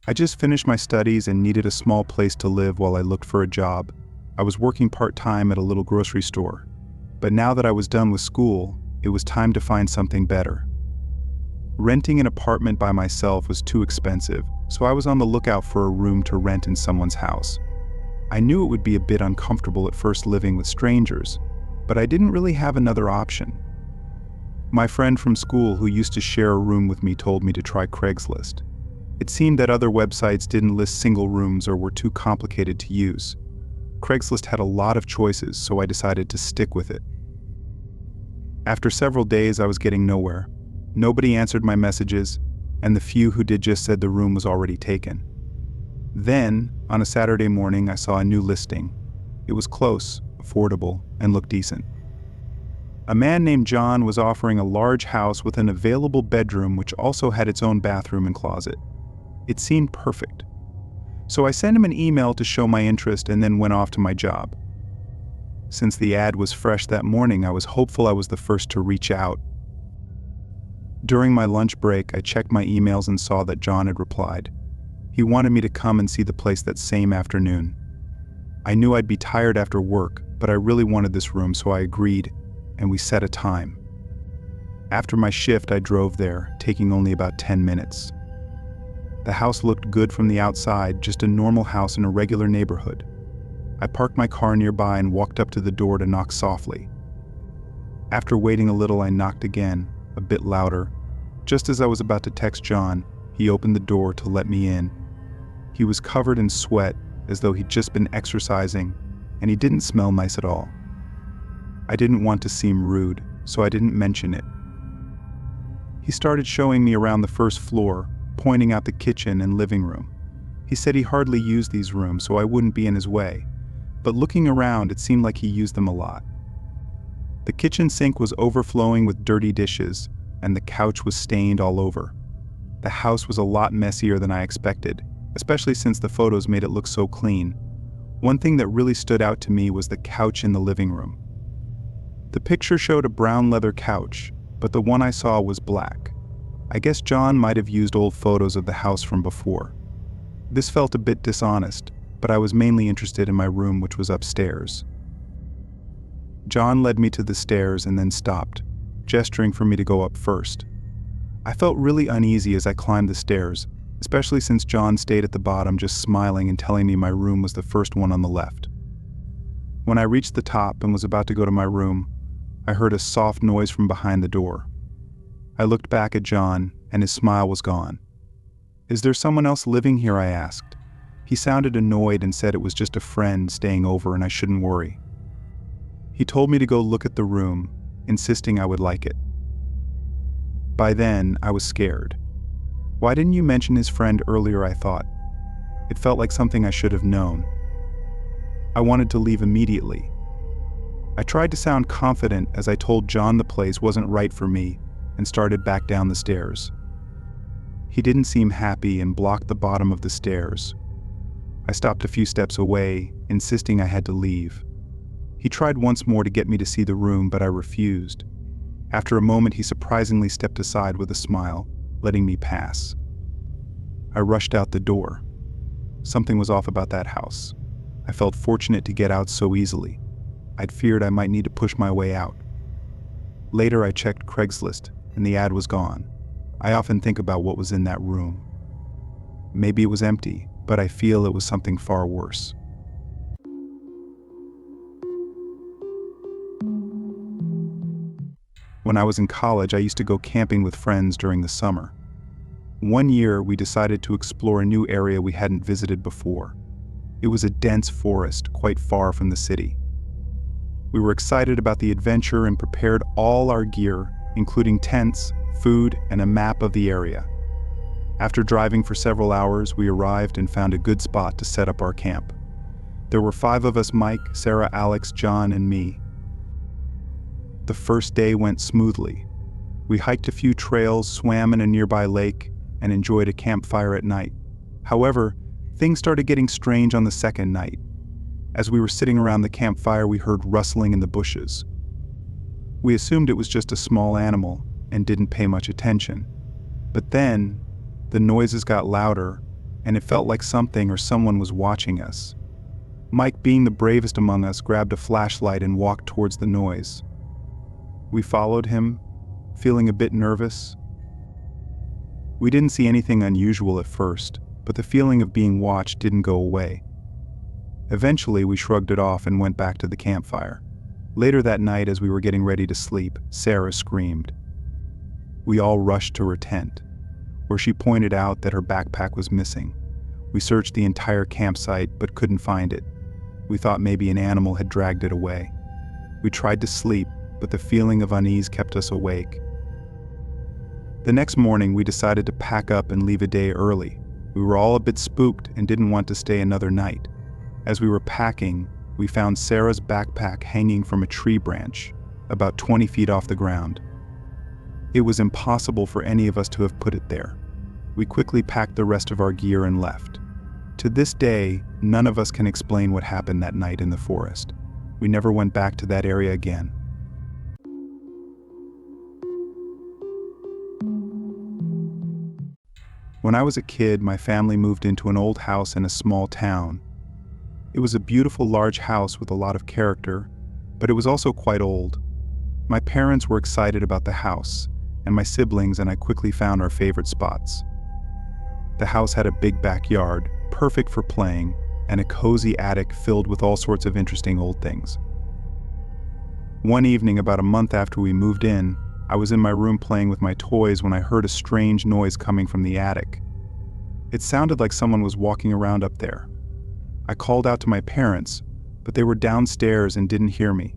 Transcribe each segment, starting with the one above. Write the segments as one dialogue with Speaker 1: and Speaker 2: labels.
Speaker 1: I just finished my studies and needed a small place to live while I looked for a job. I was working part-time at a little grocery store. But now that I was done with school, it was time to find something better. Renting an apartment by myself was too expensive, so I was on the lookout for a room to rent in someone's house. I knew it would be a bit uncomfortable at first living with strangers, but I didn't really have another option. My friend from school who used to share a room with me told me to try Craigslist. It seemed that other websites didn't list single rooms or were too complicated to use. Craigslist had a lot of choices, so I decided to stick with it. After several days, I was getting nowhere. Nobody answered my messages, and the few who did just said the room was already taken. Then, on a Saturday morning, I saw a new listing. It was close, affordable, and looked decent. A man named John was offering a large house with an available bedroom which also had its own bathroom and closet. It seemed perfect. So I sent him an email to show my interest and then went off to my job. Since the ad was fresh that morning, I was hopeful I was the first to reach out. During my lunch break, I checked my emails and saw that John had replied. He wanted me to come and see the place that same afternoon. I knew I'd be tired after work, but I really wanted this room, so I agreed, and we set a time. After my shift, I drove there, taking only about 10 minutes. The house looked good from the outside, just a normal house in a regular neighborhood. I parked my car nearby and walked up to the door to knock softly. After waiting a little, I knocked again, a bit louder. Just as I was about to text John, he opened the door to let me in. He was covered in sweat, as though he'd just been exercising, and he didn't smell nice at all. I didn't want to seem rude, so I didn't mention it. He started showing me around the first floor, pointing out the kitchen and living room. He said he hardly used these rooms, so I wouldn't be in his way, but looking around, it seemed like he used them a lot. The kitchen sink was overflowing with dirty dishes, and the couch was stained all over. The house was a lot messier than I expected, especially since the photos made it look so clean. One thing that really stood out to me was the couch in the living room. The picture showed a brown leather couch, but the one I saw was black. I guess John might have used old photos of the house from before. This felt a bit dishonest, but I was mainly interested in my room, which was upstairs. John led me to the stairs and then stopped, gesturing for me to go up first. I felt really uneasy as I climbed the stairs, especially since John stayed at the bottom just smiling and telling me my room was the first one on the left. When I reached the top and was about to go to my room, I heard a soft noise from behind the door. I looked back at John, and his smile was gone. "Is there someone else living here?" I asked. He sounded annoyed and said it was just a friend staying over and I shouldn't worry. He told me to go look at the room, insisting I would like it. By then, I was scared. Why didn't you mention his friend earlier, I thought. It felt like something I should have known. I wanted to leave immediately. I tried to sound confident as I told John the place wasn't right for me and started back down the stairs. He didn't seem happy and blocked the bottom of the stairs. I stopped a few steps away, insisting I had to leave. He tried once more to get me to see the room, but I refused. After a moment, he surprisingly stepped aside with a smile, letting me pass. I rushed out the door. Something was off about that house. I felt fortunate to get out so easily. I'd feared I might need to push my way out. Later, I checked Craigslist, and the ad was gone. I often think about what was in that room. Maybe it was empty, but I feel it was something far worse. When I was in college, I used to go camping with friends during the summer. One year, we decided to explore a new area we hadn't visited before. It was a dense forest, quite far from the city. We were excited about the adventure and prepared all our gear, including tents, food, and a map of the area. After driving for several hours, we arrived and found a good spot to set up our camp. There were 5 of us: Mike, Sarah, Alex, John, and me. The first day went smoothly. We hiked a few trails, swam in a nearby lake, and enjoyed a campfire at night. However, things started getting strange on the second night. As we were sitting around the campfire, we heard rustling in the bushes. We assumed it was just a small animal and didn't pay much attention. But then, the noises got louder, and it felt like something or someone was watching us. Mike, being the bravest among us, grabbed a flashlight and walked towards the noise. We followed him, feeling a bit nervous. We didn't see anything unusual at first, but the feeling of being watched didn't go away. Eventually, we shrugged it off and went back to the campfire. Later that night, as we were getting ready to sleep, Sarah screamed. We all rushed to her tent, where she pointed out that her backpack was missing. We searched the entire campsite but couldn't find it. We thought maybe an animal had dragged it away. We tried to sleep, but the feeling of unease kept us awake. The next morning, we decided to pack up and leave a day early. We were all a bit spooked and didn't want to stay another night. As we were packing, we found Sarah's backpack hanging from a tree branch, about 20 feet off the ground. It was impossible for any of us to have put it there. We quickly packed the rest of our gear and left. To this day, none of us can explain what happened that night in the forest. We never went back to that area again. When I was a kid, my family moved into an old house in a small town. It was a beautiful large house with a lot of character, but it was also quite old. My parents were excited about the house, and my siblings and I quickly found our favorite spots. The house had a big backyard, perfect for playing, and a cozy attic filled with all sorts of interesting old things. One evening, about a month after we moved in, I was in my room playing with my toys when I heard a strange noise coming from the attic. It sounded like someone was walking around up there. I called out to my parents, but they were downstairs and didn't hear me.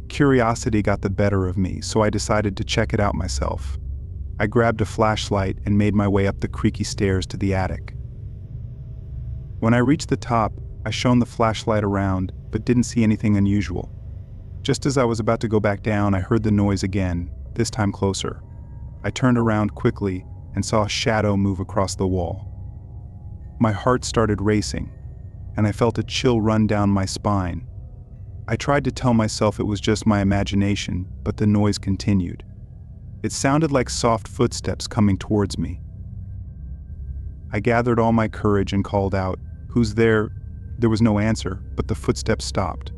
Speaker 1: Curiosity got the better of me, so I decided to check it out myself. I grabbed a flashlight and made my way up the creaky stairs to the attic. When I reached the top, I shone the flashlight around, but didn't see anything unusual. Just as I was about to go back down, I heard the noise again, this time closer. I turned around quickly and saw a shadow move across the wall. My heart started racing, and I felt a chill run down my spine. I tried to tell myself it was just my imagination, but the noise continued. It sounded like soft footsteps coming towards me. I gathered all my courage and called out, "Who's there?" There was no answer, but the footsteps stopped.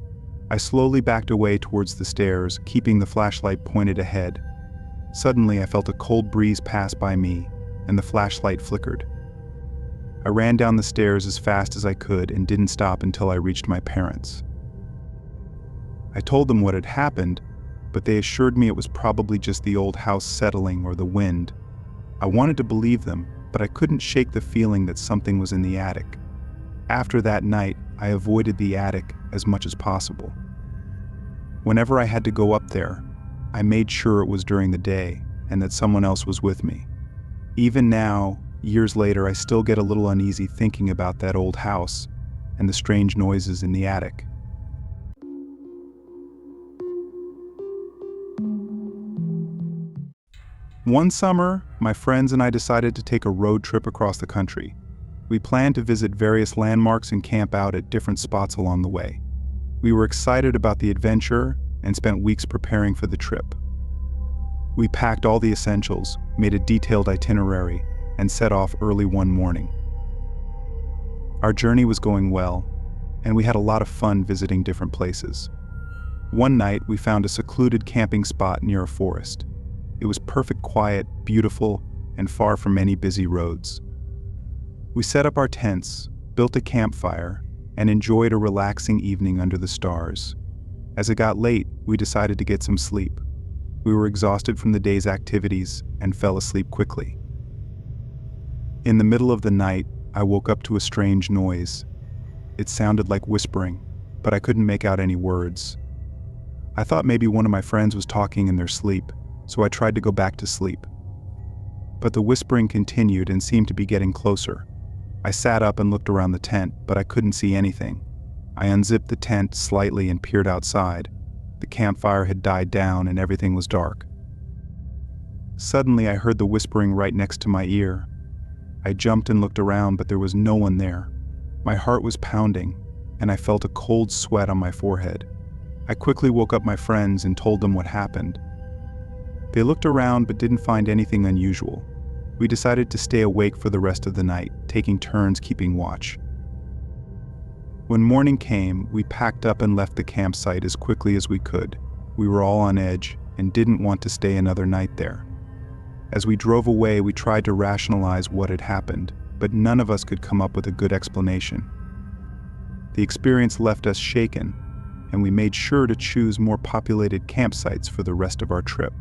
Speaker 1: I slowly backed away towards the stairs, keeping the flashlight pointed ahead. Suddenly, I felt a cold breeze pass by me, and the flashlight flickered. I ran down the stairs as fast as I could and didn't stop until I reached my parents. I told them what had happened, but they assured me it was probably just the old house settling or the wind. I wanted to believe them, but I couldn't shake the feeling that something was in the attic. After that night, I avoided the attic as much as possible. Whenever I had to go up there, I made sure it was during the day and that someone else was with me. Even now, years later, I still get a little uneasy thinking about that old house and the strange noises in the attic. One summer, my friends and I decided to take a road trip across the country. We planned to visit various landmarks and camp out at different spots along the way. We were excited about the adventure and spent weeks preparing for the trip. We packed all the essentials, made a detailed itinerary, and set off early one morning. Our journey was going well, and we had a lot of fun visiting different places. One night, we found a secluded camping spot near a forest. It was perfect quiet, beautiful, and far from any busy roads. We set up our tents, built a campfire, and enjoyed a relaxing evening under the stars. As it got late, we decided to get some sleep. We were exhausted from the day's activities and fell asleep quickly. In the middle of the night, I woke up to a strange noise. It sounded like whispering, but I couldn't make out any words. I thought maybe one of my friends was talking in their sleep, so I tried to go back to sleep. But the whispering continued and seemed to be getting closer. I sat up and looked around the tent, but I couldn't see anything. I unzipped the tent slightly and peered outside. The campfire had died down and everything was dark. Suddenly, I heard the whispering right next to my ear. I jumped and looked around, but there was no one there. My heart was pounding, and I felt a cold sweat on my forehead. I quickly woke up my friends and told them what happened. They looked around but didn't find anything unusual. We decided to stay awake for the rest of the night, taking turns keeping watch. When morning came, we packed up and left the campsite as quickly as we could. We were all on edge and didn't want to stay another night there. As we drove away, we tried to rationalize what had happened, but none of us could come up with a good explanation. The experience left us shaken, and we made sure to choose more populated campsites for the rest of our trip.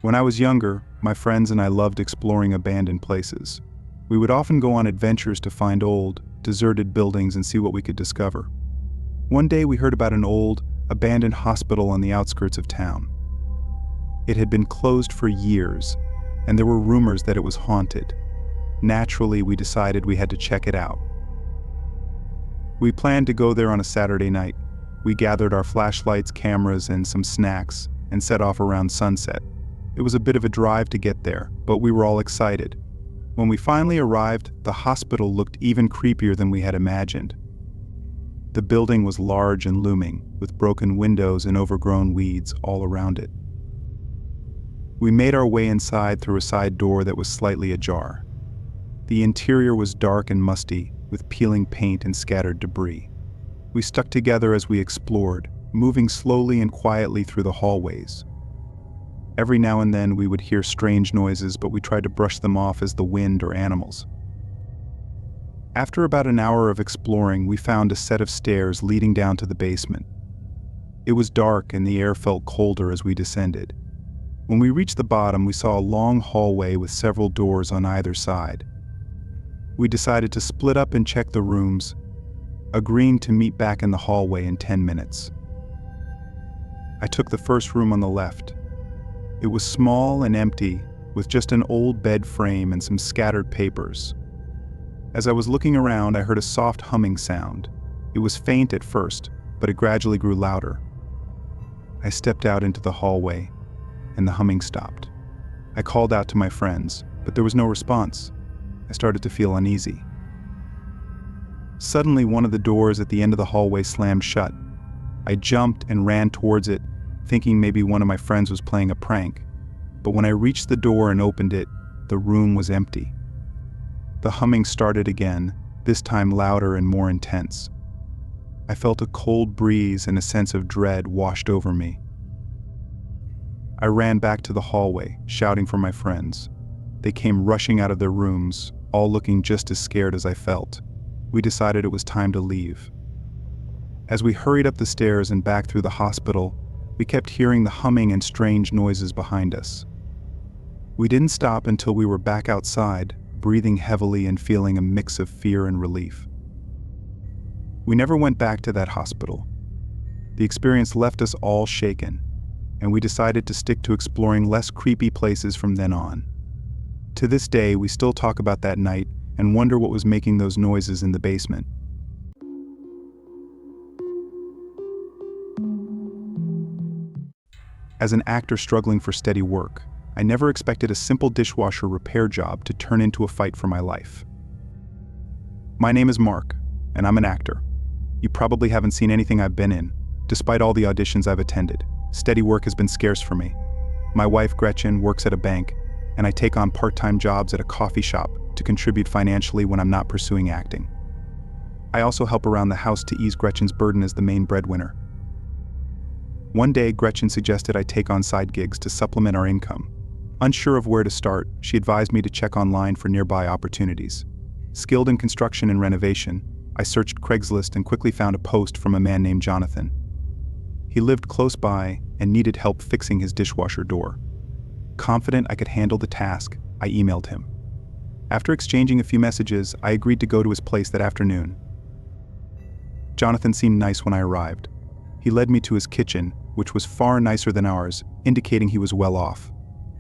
Speaker 1: When I was younger, my friends and I loved exploring abandoned places. We would often go on adventures to find old, deserted buildings and see what we could discover. One day we heard about an old, abandoned hospital on the outskirts of town. It had been closed for years, and there were rumors that it was haunted. Naturally, we decided we had to check it out. We planned to go there on a Saturday night. We gathered our flashlights, cameras, and some snacks, and set off around sunset. It was a bit of a drive to get there, but we were all excited. When we finally arrived, the hospital looked even creepier than we had imagined. The building was large and looming, with broken windows and overgrown weeds all around it. We made our way inside through a side door that was slightly ajar. The interior was dark and musty, with peeling paint and scattered debris. We stuck together as we explored, moving slowly and quietly through the hallways. Every now and then we would hear strange noises, but we tried to brush them off as the wind or animals. After about an hour of exploring, we found a set of stairs leading down to the basement. It was dark and the air felt colder as we descended. When we reached the bottom, we saw a long hallway with several doors on either side. We decided to split up and check the rooms, agreeing to meet back in the hallway in 10 minutes. I took the first room on the left. It was small and empty, with just an old bed frame and some scattered papers. As I was looking around, I heard a soft humming sound. It was faint at first, but it gradually grew louder. I stepped out into the hallway, and the humming stopped. I called out to my friends, but there was no response. I started to feel uneasy. Suddenly, one of the doors at the end of the hallway slammed shut. I jumped and ran towards it, thinking maybe one of my friends was playing a prank. But when I reached the door and opened it, the room was empty. The humming started again, this time louder and more intense. I felt a cold breeze and a sense of dread washed over me. I ran back to the hallway, shouting for my friends. They came rushing out of their rooms, all looking just as scared as I felt. We decided it was time to leave. As we hurried up the stairs and back through the hospital, we kept hearing the humming and strange noises behind us. We didn't stop until we were back outside, breathing heavily and feeling a mix of fear and relief. We never went back to that hospital. The experience left us all shaken, and we decided to stick to exploring less creepy places from then on. To this day, we still talk about that night and wonder what was making those noises in the basement. As an actor struggling for steady work, I never expected a simple dishwasher repair job to turn into a fight for my life. My name is Mark, and I'm an actor. You probably haven't seen anything I've been in, despite all the auditions I've attended. Steady work has been scarce for me. My wife, Gretchen, works at a bank, and I take on part-time jobs at a coffee shop to contribute financially when I'm not pursuing acting. I also help around the house to ease Gretchen's burden as the main breadwinner. One day, Gretchen suggested I take on side gigs to supplement our income. Unsure of where to start, she advised me to check online for nearby opportunities. Skilled in construction and renovation, I searched Craigslist and quickly found a post from a man named Jonathan. He lived close by and needed help fixing his dishwasher door. Confident I could handle the task, I emailed him. After exchanging a few messages, I agreed to go to his place that afternoon. Jonathan seemed nice when I arrived. He led me to his kitchen, which was far nicer than ours, indicating he was well off.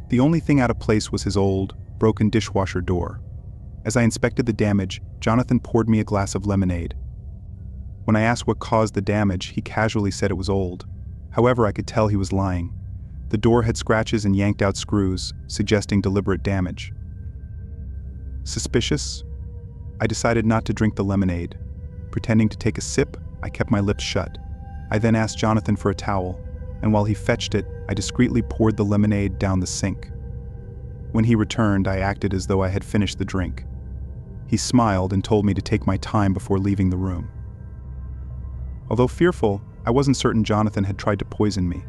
Speaker 1: The only thing out of place was his old, broken dishwasher door. As I inspected the damage, Jonathan poured me a glass of lemonade. When I asked what caused the damage, he casually said it was old. However, I could tell he was lying. The door had scratches and yanked out screws, suggesting deliberate damage. Suspicious? I decided not to drink the lemonade. Pretending to take a sip, I kept my lips shut. I then asked Jonathan for a towel. and while he fetched it, I discreetly poured the lemonade down the sink. When he returned, I acted as though I had finished the drink. He smiled and told me to take my time before leaving the room. Although fearful, I wasn't certain Jonathan had tried to poison me.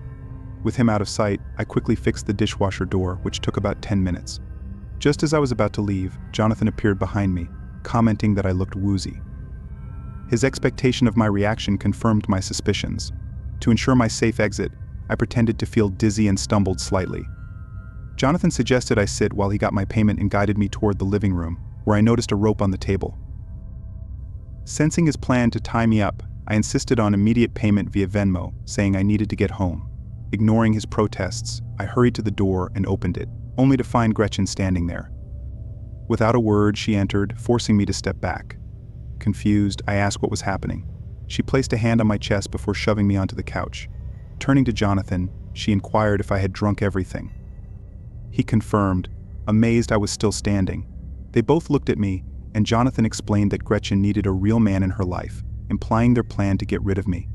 Speaker 1: With him out of sight, I quickly fixed the dishwasher door, which took about 10 minutes. Just as I was about to leave, Jonathan appeared behind me, commenting that I looked woozy. His expectation of my reaction confirmed my suspicions. To ensure my safe exit, I pretended to feel dizzy and stumbled slightly. Jonathan suggested I sit while he got my payment and guided me toward the living room, where I noticed a rope on the table. Sensing his plan to tie me up, I insisted on immediate payment via Venmo, saying I needed to get home. Ignoring his protests, I hurried to the door and opened it, only to find Gretchen standing there. Without a word, she entered, forcing me to step back. Confused, I asked what was happening. She placed a hand on my chest before shoving me onto the couch. Turning to Jonathan, she inquired if I had drunk everything. He confirmed, amazed I was still standing. They both looked at me, and Jonathan explained that Gretchen needed a real man in her life, implying their plan to get rid of me.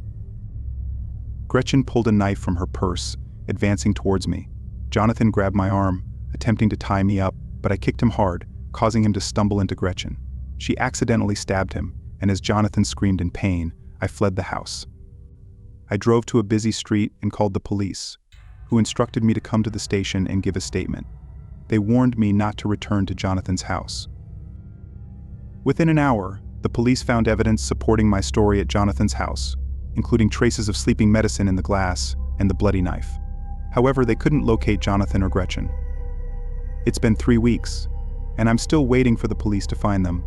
Speaker 1: Gretchen pulled a knife from her purse, advancing towards me. Jonathan grabbed my arm, attempting to tie me up, but I kicked him hard, causing him to stumble into Gretchen. She accidentally stabbed him, and as Jonathan screamed in pain, I fled the house. I drove to a busy street and called the police, who instructed me to come to the station and give a statement. They warned me not to return to Jonathan's house. Within an hour, the police found evidence supporting my story at Jonathan's house, including traces of sleeping medicine in the glass and the bloody knife. However, they couldn't locate Jonathan or Gretchen. It's been 3 weeks, and I'm still waiting for the police to find them.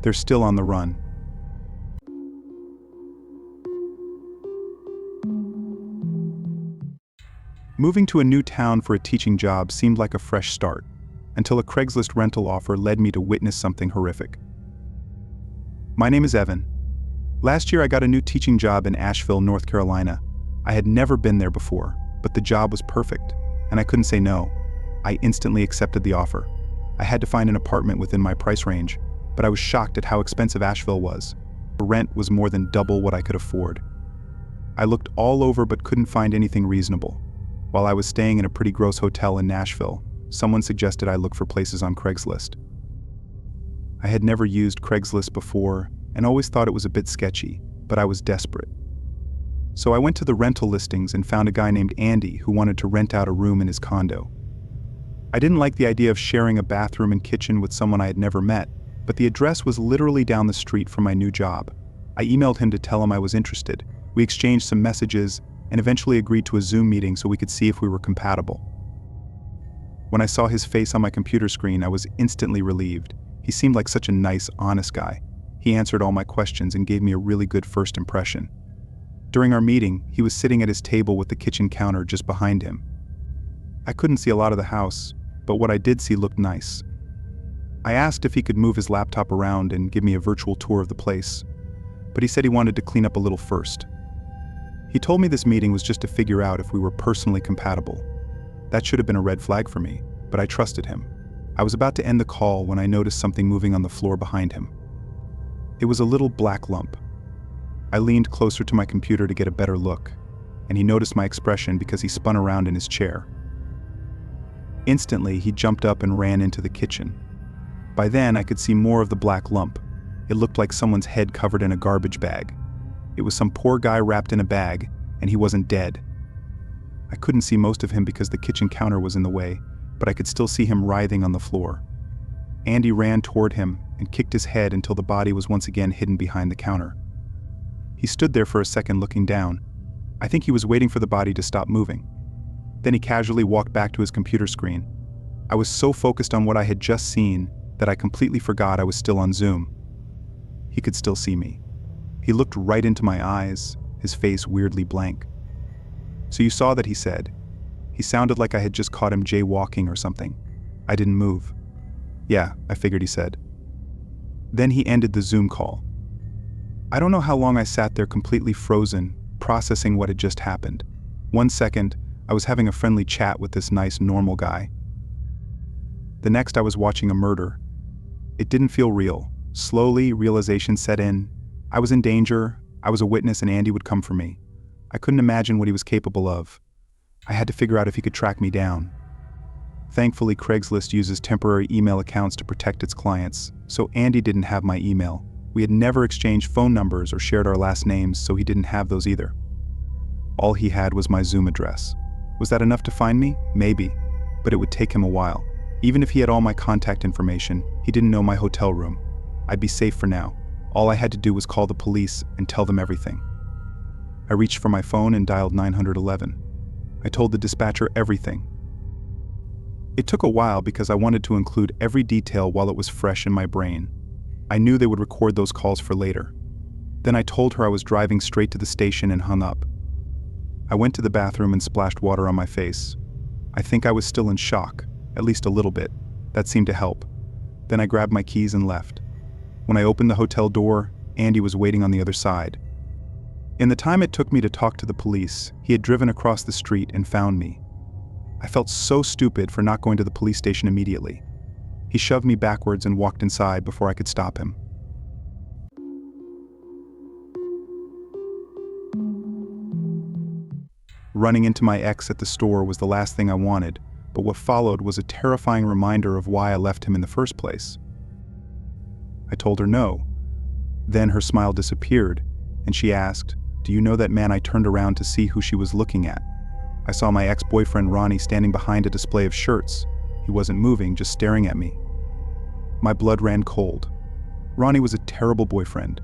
Speaker 1: They're still on the run. Moving to a new town for a teaching job seemed like a fresh start, until a Craigslist rental offer led me to witness something horrific. My name is Evan. Last year I got a new teaching job in Asheville, North Carolina. I had never been there before, but the job was perfect, and I couldn't say no. I instantly accepted the offer. I had to find an apartment within my price range, but I was shocked at how expensive Asheville was. The rent was more than double what I could afford. I looked all over but couldn't find anything reasonable. While I was staying in a pretty gross hotel in Nashville, someone suggested I look for places on Craigslist. I had never used Craigslist before and always thought it was a bit sketchy, but I was desperate. So I went to the rental listings and found a guy named Andy who wanted to rent out a room in his condo. I didn't like the idea of sharing a bathroom and kitchen with someone I had never met, but the address was literally down the street from my new job. I emailed him to tell him I was interested. We exchanged some messages and eventually agreed to a Zoom meeting so we could see if we were compatible. When I saw his face on my computer screen, I was instantly relieved. He seemed like such a nice, honest guy. He answered all my questions and gave me a really good first impression. During our meeting, he was sitting at his table with the kitchen counter just behind him. I couldn't see a lot of the house, but what I did see looked nice. I asked if he could move his laptop around and give me a virtual tour of the place, but he said he wanted to clean up a little first. He told me this meeting was just to figure out if we were personally compatible. That should have been a red flag for me, but I trusted him. I was about to end the call when I noticed something moving on the floor behind him. It was a little black lump. I leaned closer to my computer to get a better look, and he noticed my expression because he spun around in his chair. Instantly, he jumped up and ran into the kitchen. By then, I could see more of the black lump. It looked like someone's head covered in a garbage bag. It was some poor guy wrapped in a bag, and he wasn't dead. I couldn't see most of him because the kitchen counter was in the way, but I could still see him writhing on the floor. Andy ran toward him and kicked his head until the body was once again hidden behind the counter. He stood there for a second looking down. I think he was waiting for the body to stop moving. Then he casually walked back to his computer screen. I was so focused on what I had just seen that I completely forgot I was still on Zoom. He could still see me. He looked right into my eyes, his face weirdly blank. "So you saw that," he said. He sounded like I had just caught him jaywalking or something. I didn't move. "Yeah, I figured," he said. Then he ended the Zoom call. I don't know how long I sat there completely frozen, processing what had just happened. 1 second, I was having a friendly chat with this nice, normal guy. The next, I was watching a murder. It didn't feel real. Slowly, realization set in. I was in danger, I was a witness, and Andy would come for me. I couldn't imagine what he was capable of. I had to figure out if he could track me down. Thankfully, Craigslist uses temporary email accounts to protect its clients, so Andy didn't have my email. We had never exchanged phone numbers or shared our last names, so he didn't have those either. All he had was my Zoom address. Was that enough to find me? Maybe, but it would take him a while. Even if he had all my contact information, he didn't know my hotel room. I'd be safe for now. All I had to do was call the police and tell them everything. I reached for my phone and dialed 911. I told the dispatcher everything. It took a while because I wanted to include every detail while it was fresh in my brain. I knew they would record those calls for later. Then I told her I was driving straight to the station and hung up. I went to the bathroom and splashed water on my face. I think I was still in shock, at least a little bit. That seemed to help. Then I grabbed my keys and left. When I opened the hotel door, Andy was waiting on the other side. In the time it took me to talk to the police, he had driven across the street and found me. I felt so stupid for not going to the police station immediately. He shoved me backwards and walked inside before I could stop him. Running into my ex at the store was the last thing I wanted, but what followed was a terrifying reminder of why I left him in the first place. I told her no. Then her smile disappeared, and she asked, "Do you know that man?" I turned around to see who she was looking at. I saw my ex-boyfriend Ronnie standing behind a display of shirts. He wasn't moving, just staring at me. My blood ran cold. Ronnie was a terrible boyfriend.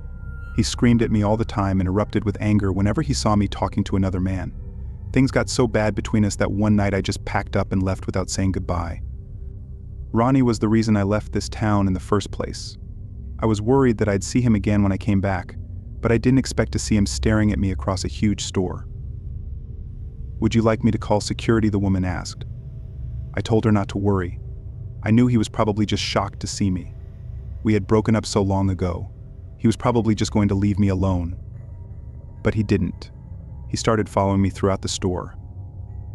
Speaker 1: He screamed at me all the time and erupted with anger whenever he saw me talking to another man. Things got so bad between us that one night I just packed up and left without saying goodbye. Ronnie was the reason I left this town in the first place. I was worried that I'd see him again when I came back, but I didn't expect to see him staring at me across a huge store. "Would you like me to call security?" the woman asked. I told her not to worry. I knew he was probably just shocked to see me. We had broken up so long ago. He was probably just going to leave me alone. But he didn't. He started following me throughout the store.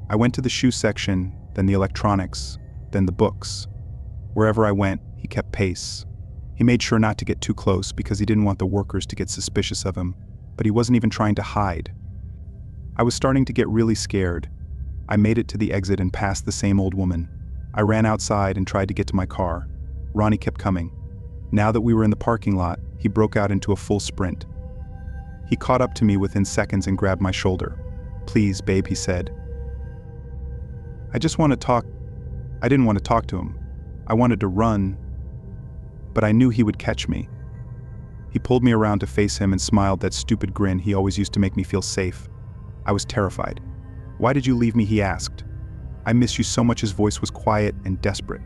Speaker 1: I went to the shoe section, then the electronics, then the books. Wherever I went, he kept pace. He made sure not to get too close because he didn't want the workers to get suspicious of him, but he wasn't even trying to hide. I was starting to get really scared. I made it to the exit and passed the same old woman. I ran outside and tried to get to my car. Ronnie kept coming. Now that we were in the parking lot, he broke out into a full sprint. He caught up to me within seconds and grabbed my shoulder. "Please, babe," he said. I didn't want to talk to him. I wanted to run, but I knew he would catch me. He pulled me around to face him and smiled that stupid grin he always used to make me feel safe. I was terrified. "Why did you leave me?" he asked. "I miss you so much." His voice was quiet and desperate.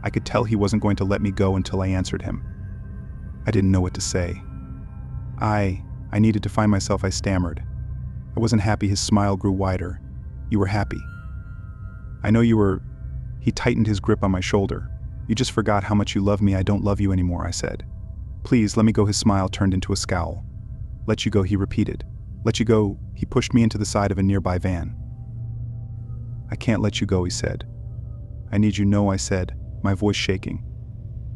Speaker 1: I could tell he wasn't going to let me go until I answered him. I didn't know what to say. I needed to find myself, I stammered. I wasn't happy. His smile grew wider. "You were happy." "I know you were." He tightened his grip on my shoulder. "You just forgot how much you love me." "I don't love you anymore," I said. "Please, let me go." His smile turned into a scowl. "Let you go," he repeated. "Let you go." He pushed me into the side of a nearby van. "I can't let you go," he said. "I need you." "No," I said, my voice shaking.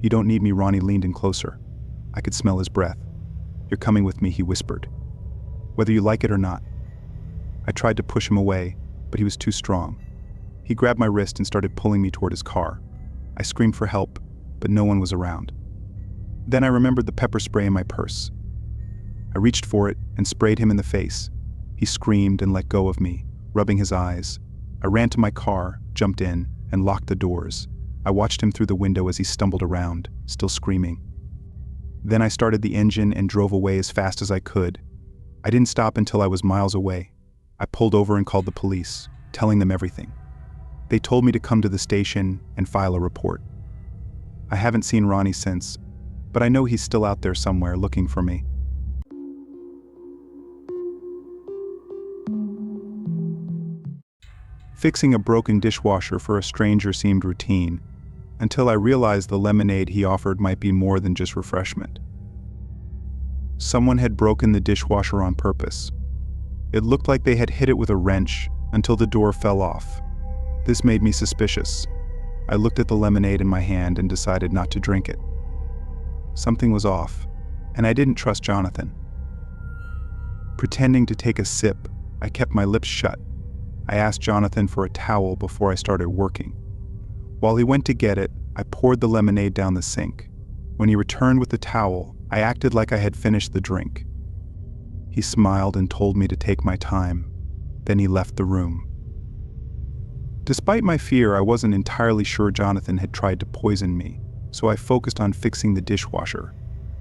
Speaker 1: "You don't need me." Ronnie leaned in closer. I could smell his breath. "You're coming with me," he whispered. "Whether you like it or not." I tried to push him away, but he was too strong. He grabbed my wrist and started pulling me toward his car. I screamed for help, but no one was around. Then I remembered the pepper spray in my purse. I reached for it and sprayed him in the face. He screamed and let go of me, rubbing his eyes. I ran to my car, jumped in, and locked the doors. I watched him through the window as he stumbled around, still screaming. Then I started the engine and drove away as fast as I could. I didn't stop until I was miles away. I pulled over and called the police, telling them everything. They told me to come to the station and file a report. I haven't seen Ronnie since, but I know he's still out there somewhere looking for me. Fixing a broken dishwasher for a stranger seemed routine, until I realized the lemonade he offered might be more than just refreshment. Someone had broken the dishwasher on purpose. It looked like they had hit it with a wrench until the door fell off. This made me suspicious. I looked at the lemonade in my hand and decided not to drink it. Something was off, and I didn't trust Jonathan. Pretending to take a sip, I kept my lips shut. I asked Jonathan for a towel before I started working. While he went to get it, I poured the lemonade down the sink. When he returned with the towel, I acted like I had finished the drink. He smiled and told me to take my time. Then he left the room. Despite my fear, I wasn't entirely sure Jonathan had tried to poison me, so I focused on fixing the dishwasher.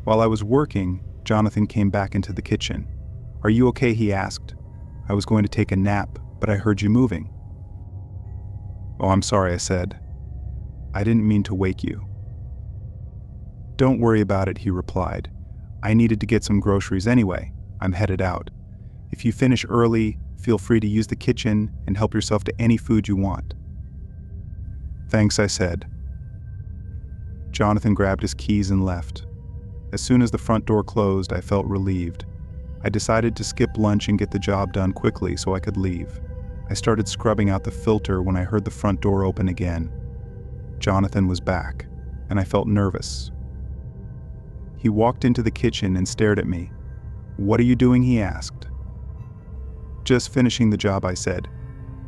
Speaker 1: While I was working, Jonathan came back into the kitchen. "Are you okay?" he asked. "I was going to take a nap, but I heard you moving." "Oh, I'm sorry," I said. "I didn't mean to wake you." "Don't worry about it," he replied. "I needed to get some groceries anyway. I'm headed out. If you finish early, feel free to use the kitchen and help yourself to any food you want." "Thanks," I said. Jonathan grabbed his keys and left. As soon as the front door closed, I felt relieved. I decided to skip lunch and get the job done quickly so I could leave. I started scrubbing out the filter when I heard the front door open again. Jonathan was back, and I felt nervous. He walked into the kitchen and stared at me. "What are you doing?" he asked. "Just finishing the job," I said.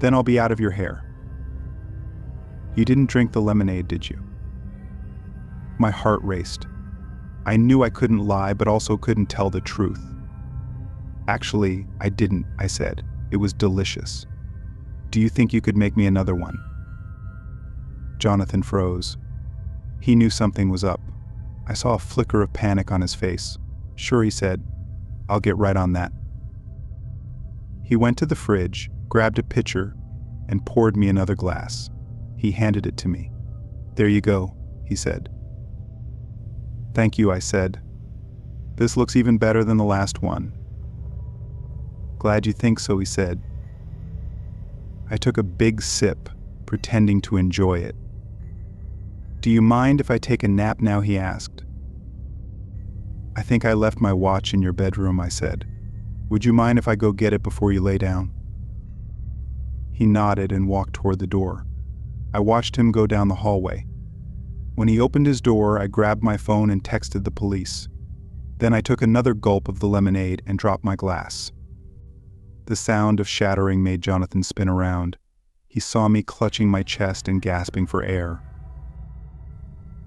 Speaker 1: "Then I'll be out of your hair." "You didn't drink the lemonade, did you?" My heart raced. I knew I couldn't lie, but also couldn't tell the truth. "Actually, I didn't," I said. "It was delicious. Do you think you could make me another one?" Jonathan froze. He knew something was up. I saw a flicker of panic on his face. "Sure," he said. "I'll get right on that." He went to the fridge, grabbed a pitcher, and poured me another glass. He handed it to me. "There you go," he said. "Thank you," I said. "This looks even better than the last one." "Glad you think so," he said. I took a big sip, pretending to enjoy it. "Do you mind if I take a nap now?" he asked. "I think I left my watch in your bedroom," I said. "Would you mind if I go get it before you lay down?" He nodded and walked toward the door. I watched him go down the hallway. When he opened his door, I grabbed my phone and texted the police. Then I took another gulp of the lemonade and dropped my glass. The sound of shattering made Jonathan spin around. He saw me clutching my chest and gasping for air.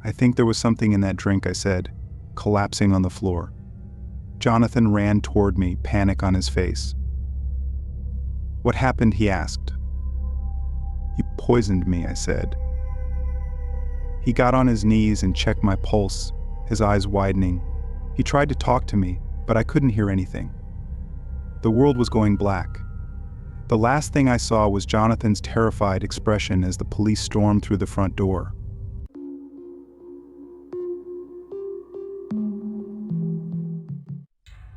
Speaker 1: "I think there was something in that drink," I said, collapsing on the floor. Jonathan ran toward me, panic on his face. "What happened?" he asked. "You poisoned me," I said. He got on his knees and checked my pulse, his eyes widening. He tried to talk to me, but I couldn't hear anything. The world was going black. The last thing I saw was Jonathan's terrified expression as the police stormed through the front door.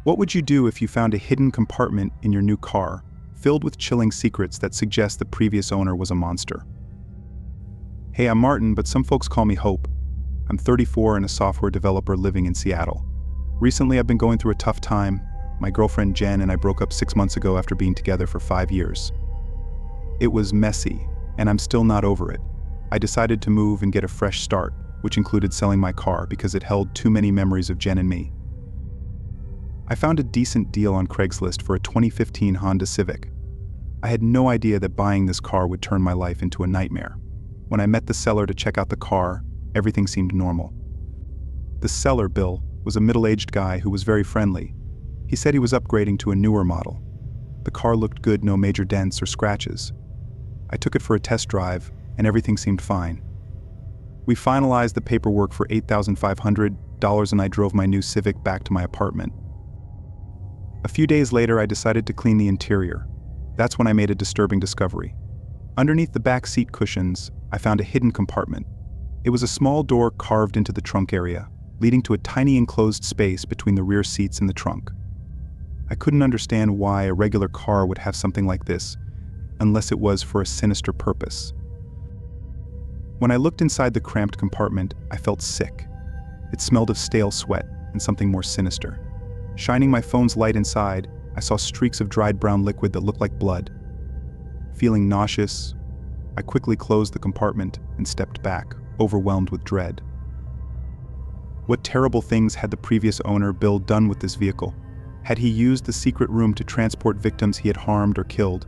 Speaker 1: What would you do if you found a hidden compartment in your new car, filled with chilling secrets that suggest the previous owner was a monster? Hey, I'm Martin, but some folks call me Hope. I'm 34 and a software developer living in Seattle. Recently, I've been going through a tough time. My girlfriend Jen and I broke up 6 months ago after being together for 5 years. It was messy, and I'm still not over it. I decided to move and get a fresh start, which included selling my car because it held too many memories of Jen and me. I found a decent deal on Craigslist for a 2015 Honda Civic. I had no idea that buying this car would turn my life into a nightmare. When I met the seller to check out the car, everything seemed normal. The seller, Bill, was a middle-aged guy who was very friendly. He said he was upgrading to a newer model. The car looked good, no major dents or scratches. I took it for a test drive, and everything seemed fine. We finalized the paperwork for $8,500, and I drove my new Civic back to my apartment. A few days later, I decided to clean the interior. That's when I made a disturbing discovery. Underneath the back seat cushions, I found a hidden compartment. It was a small door carved into the trunk area, leading to a tiny enclosed space between the rear seats and the trunk. I couldn't understand why a regular car would have something like this, unless it was for a sinister purpose. When I looked inside the cramped compartment, I felt sick. It smelled of stale sweat and something more sinister. Shining my phone's light inside, I saw streaks of dried brown liquid that looked like blood. Feeling nauseous, I quickly closed the compartment and stepped back, overwhelmed with dread. What terrible things had the previous owner, Bill, done with this vehicle? Had he used the secret room to transport victims he had harmed or killed?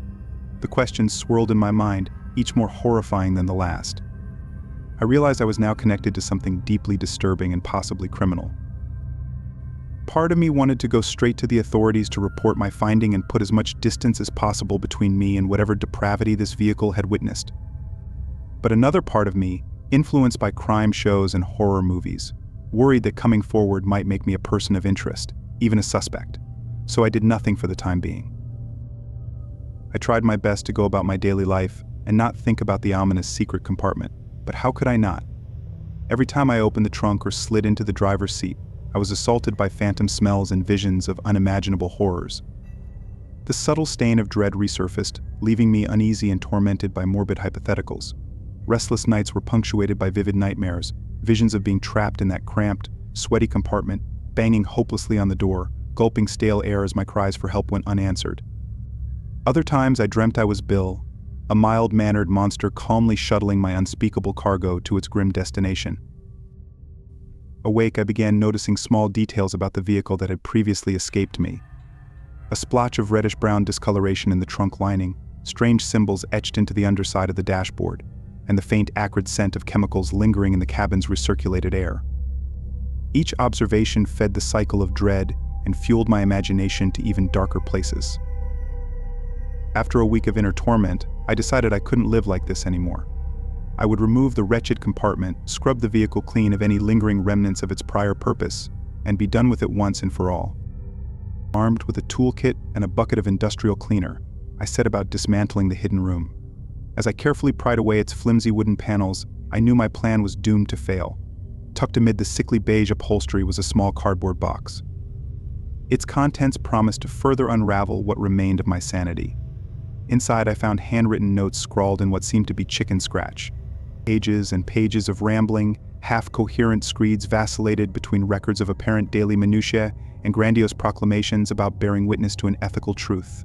Speaker 1: The questions swirled in my mind, each more horrifying than the last. I realized I was now connected to something deeply disturbing and possibly criminal. Part of me wanted to go straight to the authorities to report my finding and put as much distance as possible between me and whatever depravity this vehicle had witnessed. But another part of me, influenced by crime shows and horror movies, worried that coming forward might make me a person of interest, even a suspect. So I did nothing for the time being. I tried my best to go about my daily life and not think about the ominous secret compartment, but how could I not? Every time I opened the trunk or slid into the driver's seat, I was assaulted by phantom smells and visions of unimaginable horrors. The subtle stain of dread resurfaced, leaving me uneasy and tormented by morbid hypotheticals. Restless nights were punctuated by vivid nightmares, visions of being trapped in that cramped, sweaty compartment, banging hopelessly on the door, gulping stale air as my cries for help went unanswered. Other times I dreamt I was Bill, a mild-mannered monster calmly shuttling my unspeakable cargo to its grim destination. Awake, I began noticing small details about the vehicle that had previously escaped me. A splotch of reddish-brown discoloration in the trunk lining, strange symbols etched into the underside of the dashboard, and the faint acrid scent of chemicals lingering in the cabin's recirculated air. Each observation fed the cycle of dread and fueled my imagination to even darker places. After a week of inner torment, I decided I couldn't live like this anymore. I would remove the wretched compartment, scrub the vehicle clean of any lingering remnants of its prior purpose, and be done with it once and for all. Armed with a toolkit and a bucket of industrial cleaner, I set about dismantling the hidden room. As I carefully pried away its flimsy wooden panels, I knew my plan was doomed to fail. Tucked amid the sickly beige upholstery was a small cardboard box. Its contents promised to further unravel what remained of my sanity. Inside, I found handwritten notes scrawled in what seemed to be chicken scratch. Pages and pages of rambling, half-coherent screeds vacillated between records of apparent daily minutiae and grandiose proclamations about bearing witness to an ethical truth.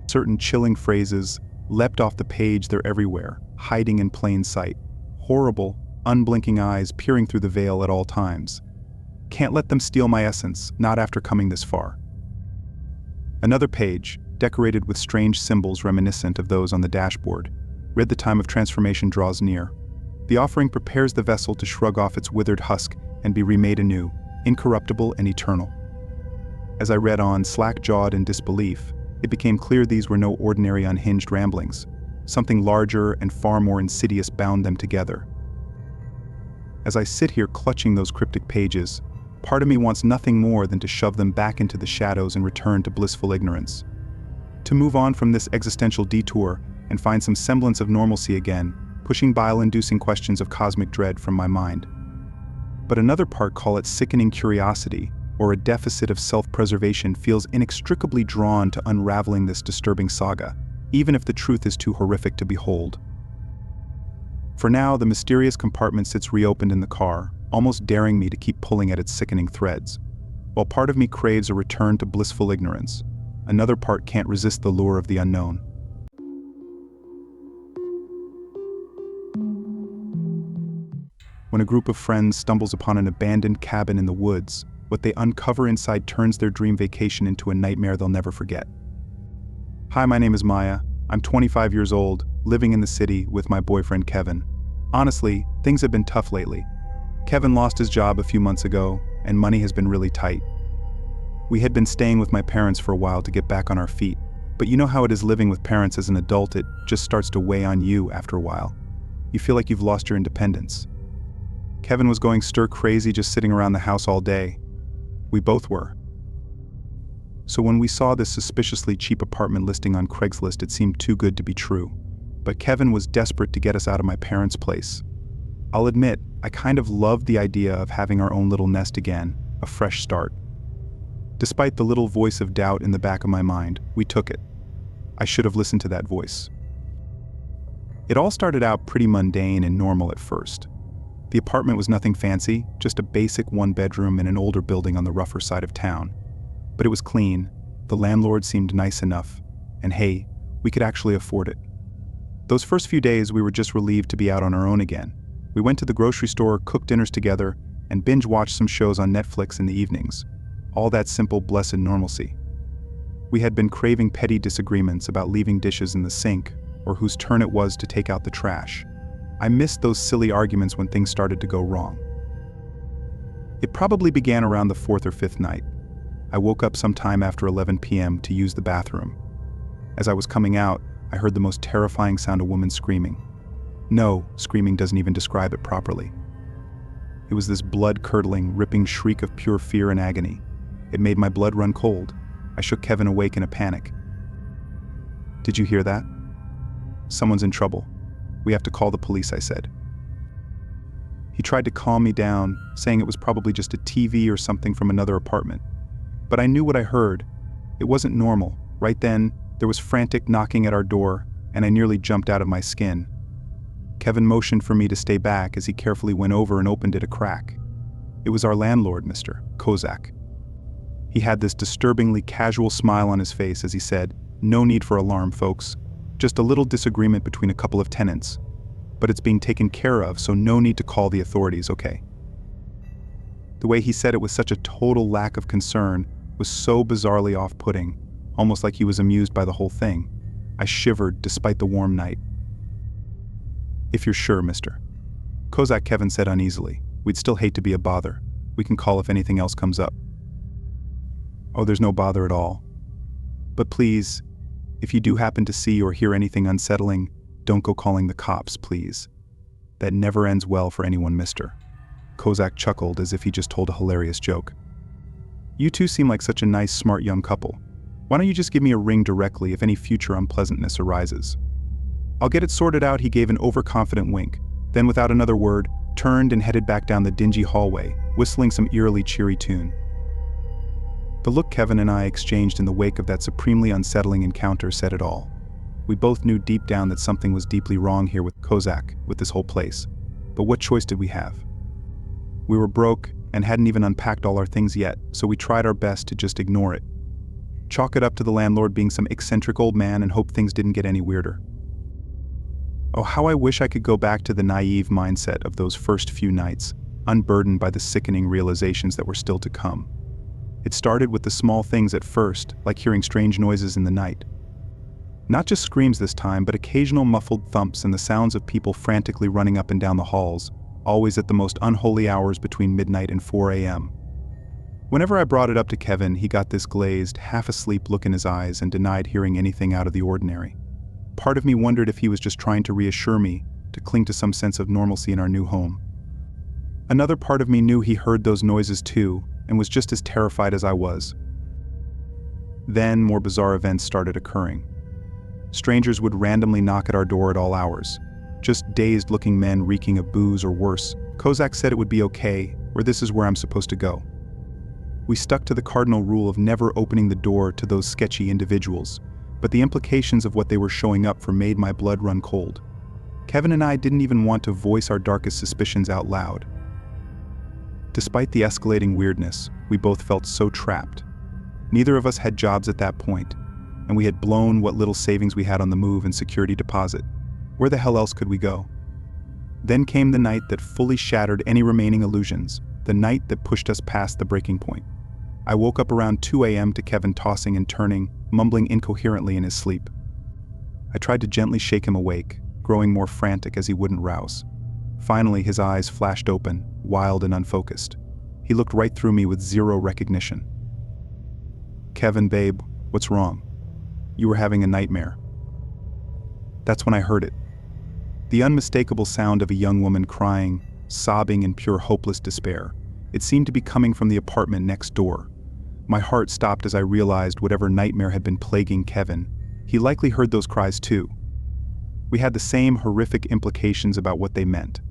Speaker 1: Certain chilling phrases leapt off the page, they're everywhere, hiding in plain sight. Horrible, unblinking eyes peering through the veil at all times. Can't let them steal my essence, not after coming this far. Another page, decorated with strange symbols reminiscent of those on the dashboard, read the time of transformation draws near. The offering prepares the vessel to shrug off its withered husk and be remade anew, incorruptible and eternal. As I read on, slack-jawed in disbelief, it became clear these were no ordinary unhinged ramblings. Something larger and far more insidious bound them together. As I sit here clutching those cryptic pages, part of me wants nothing more than to shove them back into the shadows and return to blissful ignorance. To move on from this existential detour and find some semblance of normalcy again, pushing bile-inducing questions of cosmic dread from my mind. But another part, call it sickening curiosity, or a deficit of self-preservation, feels inextricably drawn to unraveling this disturbing saga, even if the truth is too horrific to behold. For now, the mysterious compartment sits reopened in the car, almost daring me to keep pulling at its sickening threads. While part of me craves a return to blissful ignorance, another part can't resist the lure of the unknown. When a group of friends stumbles upon an abandoned cabin in the woods, what they uncover inside turns their dream vacation into a nightmare they'll never forget. Hi, my name is Maya. I'm 25 years old, living in the city with my boyfriend Kevin. Honestly, things have been tough lately. Kevin lost his job a few months ago, and money has been really tight. We had been staying with my parents for a while to get back on our feet, but you know how it is living with parents as an adult, it just starts to weigh on you after a while. You feel like you've lost your independence. Kevin was going stir-crazy just sitting around the house all day. We both were. So when we saw this suspiciously cheap apartment listing on Craigslist, it seemed too good to be true. But Kevin was desperate to get us out of my parents' place. I'll admit, I kind of loved the idea of having our own little nest again, a fresh start. Despite the little voice of doubt in the back of my mind, we took it. I should have listened to that voice. It all started out pretty mundane and normal at first. The apartment was nothing fancy, just a basic one-bedroom in an older building on the rougher side of town. But it was clean, the landlord seemed nice enough, and hey, we could actually afford it. Those first few days we were just relieved to be out on our own again. We went to the grocery store, cooked dinners together, and binge-watched some shows on Netflix in the evenings. All that simple, blessed normalcy. We had been craving petty disagreements about leaving dishes in the sink or whose turn it was to take out the trash. I missed those silly arguments when things started to go wrong. It probably began around the fourth or fifth night. I woke up sometime after 11 p.m. to use the bathroom. As I was coming out, I heard the most terrifying sound of women screaming. No, screaming doesn't even describe it properly. It was this blood-curdling, ripping shriek of pure fear and agony. It made my blood run cold. I shook Kevin awake in a panic. "Did you hear that?" "Someone's in trouble. We have to call the police," I said. He tried to calm me down, saying it was probably just a TV or something from another apartment. But I knew what I heard. It wasn't normal. Right then, there was frantic knocking at our door, and I nearly jumped out of my skin. Kevin motioned for me to stay back as he carefully went over and opened it a crack. It was our landlord, Mr. Kozak. He had this disturbingly casual smile on his face as he said, "No need for alarm, folks. Just a little disagreement between a couple of tenants. But it's being taken care of, so no need to call the authorities, okay?" The way he said it with such a total lack of concern was so bizarrely off-putting, almost like he was amused by the whole thing. I shivered despite the warm night. "If you're sure, mister," Kozak Kevin said uneasily. "We'd still hate to be a bother. We can call if anything else comes up." "Oh, there's no bother at all. But please, if you do happen to see or hear anything unsettling, don't go calling the cops, please. That never ends well for anyone, mister." Kozak chuckled as if he just told a hilarious joke. "You two seem like such a nice, smart young couple. Why don't you just give me a ring directly if any future unpleasantness arises?" "I'll get it sorted out," he gave an overconfident wink, then without another word, turned and headed back down the dingy hallway, whistling some eerily cheery tune. The look Kevin and I exchanged in the wake of that supremely unsettling encounter said it all. We both knew deep down that something was deeply wrong here with Kozak, with this whole place. But what choice did we have? We were broke and hadn't even unpacked all our things yet, so we tried our best to just ignore it. Chalk it up to the landlord being some eccentric old man and hope things didn't get any weirder. Oh, how I wish I could go back to the naive mindset of those first few nights, unburdened by the sickening realizations that were still to come. It started with the small things at first, like hearing strange noises in the night. Not just screams this time, but occasional muffled thumps and the sounds of people frantically running up and down the halls, always at the most unholy hours between midnight and 4 a.m. Whenever I brought it up to Kevin, he got this glazed, half-asleep look in his eyes and denied hearing anything out of the ordinary. Part of me wondered if he was just trying to reassure me, to cling to some sense of normalcy in our new home. Another part of me knew he heard those noises too, and was just as terrified as I was. Then more bizarre events started occurring. Strangers would randomly knock at our door at all hours, just dazed-looking men reeking of booze or worse. Kozak said it would be okay, or this is where I'm supposed to go. We stuck to the cardinal rule of never opening the door to those sketchy individuals, but the implications of what they were showing up for made my blood run cold. Kevin and I didn't even want to voice our darkest suspicions out loud. Despite the escalating weirdness, we both felt so trapped. Neither of us had jobs at that point, and we had blown what little savings we had on the move and security deposit. Where the hell else could we go? Then came the night that fully shattered any remaining illusions, the night that pushed us past the breaking point. I woke up around 2 a.m. to Kevin tossing and turning, mumbling incoherently in his sleep. I tried to gently shake him awake, growing more frantic as he wouldn't rouse. Finally, his eyes flashed open, wild and unfocused. He looked right through me with zero recognition. "Kevin, babe, what's wrong? You were having a nightmare." That's when I heard it. The unmistakable sound of a young woman crying, sobbing in pure hopeless despair. It seemed to be coming from the apartment next door. My heart stopped as I realized whatever nightmare had been plaguing Kevin. He likely heard those cries too. We had the same horrific implications about what they meant.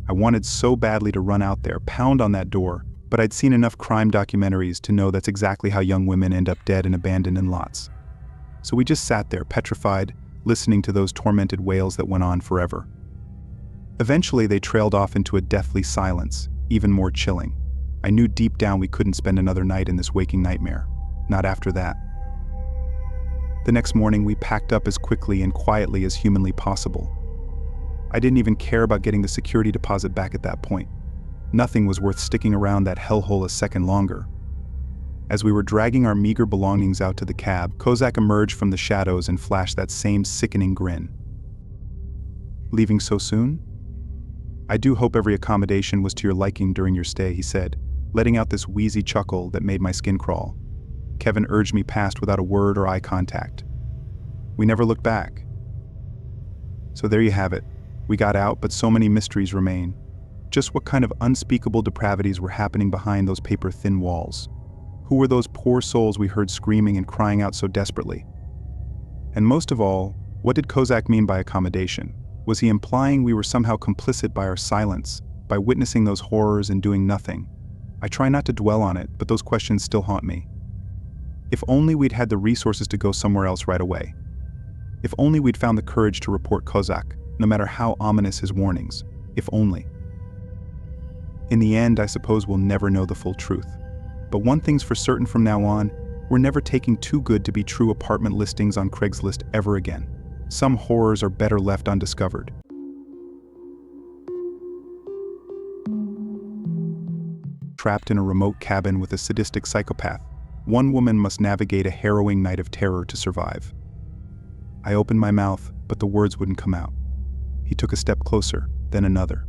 Speaker 1: I wanted so badly to run out there, pound on that door, but I'd seen enough crime documentaries to know that's exactly how young women end up dead and abandoned in lots. So we just sat there, petrified, listening to those tormented wails that went on forever. Eventually, they trailed off into a deathly silence, even more chilling. I knew deep down we couldn't spend another night in this waking nightmare. Not after that. The next morning, we packed up as quickly and quietly as humanly possible. I didn't even care about getting the security deposit back at that point. Nothing was worth sticking around that hellhole a second longer. As we were dragging our meager belongings out to the cab, Kozak emerged from the shadows and flashed that same sickening grin. "Leaving so soon? I do hope every accommodation was to your liking during your stay," he said, letting out this wheezy chuckle that made my skin crawl. Kevin urged me past without a word or eye contact. We never looked back. So there you have it. We got out, but so many mysteries remain. Just what kind of unspeakable depravities were happening behind those paper-thin walls? Who were those poor souls we heard screaming and crying out so desperately? And most of all, what did Kozak mean by accommodation? Was he implying we were somehow complicit by our silence, by witnessing those horrors and doing nothing? I try not to dwell on it, but those questions still haunt me. If only we'd had the resources to go somewhere else right away. If only we'd found the courage to report Kozak, no matter how ominous his warnings. If only. In the end, I suppose we'll never know the full truth. But one thing's for certain from now on, we're never taking too good to be true apartment listings on Craigslist ever again. Some horrors are better left undiscovered. Trapped in a remote cabin with a sadistic psychopath, one woman must navigate a harrowing night of terror to survive. I opened my mouth, but the words wouldn't come out. He took a step closer, then another.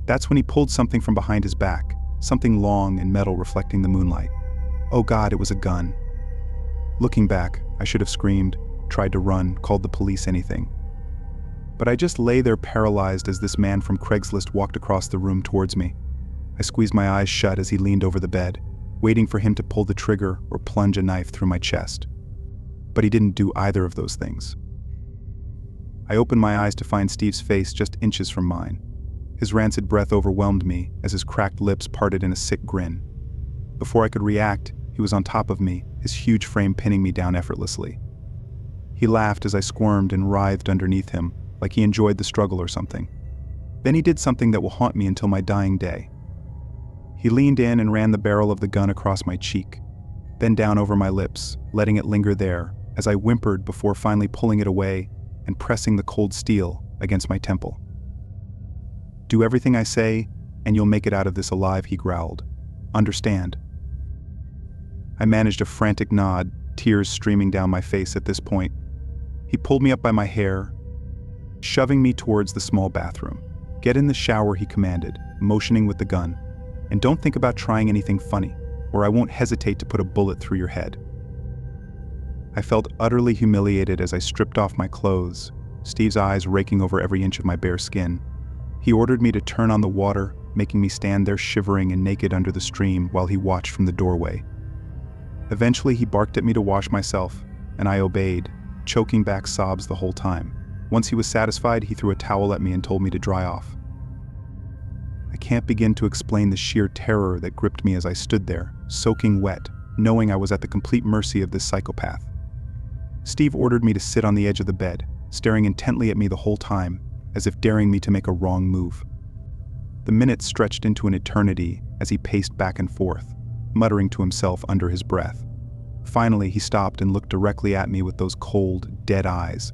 Speaker 1: That's when he pulled something from behind his back, something long and metal reflecting the moonlight. Oh God, it was a gun. Looking back, I should have screamed, tried to run, called the police, anything. But I just lay there paralyzed as this man from Craigslist walked across the room towards me. I squeezed my eyes shut as he leaned over the bed, waiting for him to pull the trigger or plunge a knife through my chest. But he didn't do either of those things. I opened my eyes to find Steve's face just inches from mine. His rancid breath overwhelmed me as his cracked lips parted in a sick grin. Before I could react, he was on top of me, his huge frame pinning me down effortlessly. He laughed as I squirmed and writhed underneath him, like he enjoyed the struggle or something. Then he did something that will haunt me until my dying day. He leaned in and ran the barrel of the gun across my cheek, then down over my lips, letting it linger there as I whimpered before finally pulling it away and pressing the cold steel against my temple. "Do everything I say, and you'll make it out of this alive," he growled. "Understand?" I managed a frantic nod, tears streaming down my face at this point. He pulled me up by my hair, shoving me towards the small bathroom. "Get in the shower," he commanded, motioning with the gun. "And don't think about trying anything funny, or I won't hesitate to put a bullet through your head." I felt utterly humiliated as I stripped off my clothes, Steve's eyes raking over every inch of my bare skin. He ordered me to turn on the water, making me stand there shivering and naked under the stream while he watched from the doorway. Eventually, he barked at me to wash myself, and I obeyed, choking back sobs the whole time. Once he was satisfied, he threw a towel at me and told me to dry off. I can't begin to explain the sheer terror that gripped me as I stood there, soaking wet, knowing I was at the complete mercy of this psychopath. Steve ordered me to sit on the edge of the bed, staring intently at me the whole time, as if daring me to make a wrong move. The minutes stretched into an eternity as he paced back and forth, muttering to himself under his breath. Finally, he stopped and looked directly at me with those cold, dead eyes.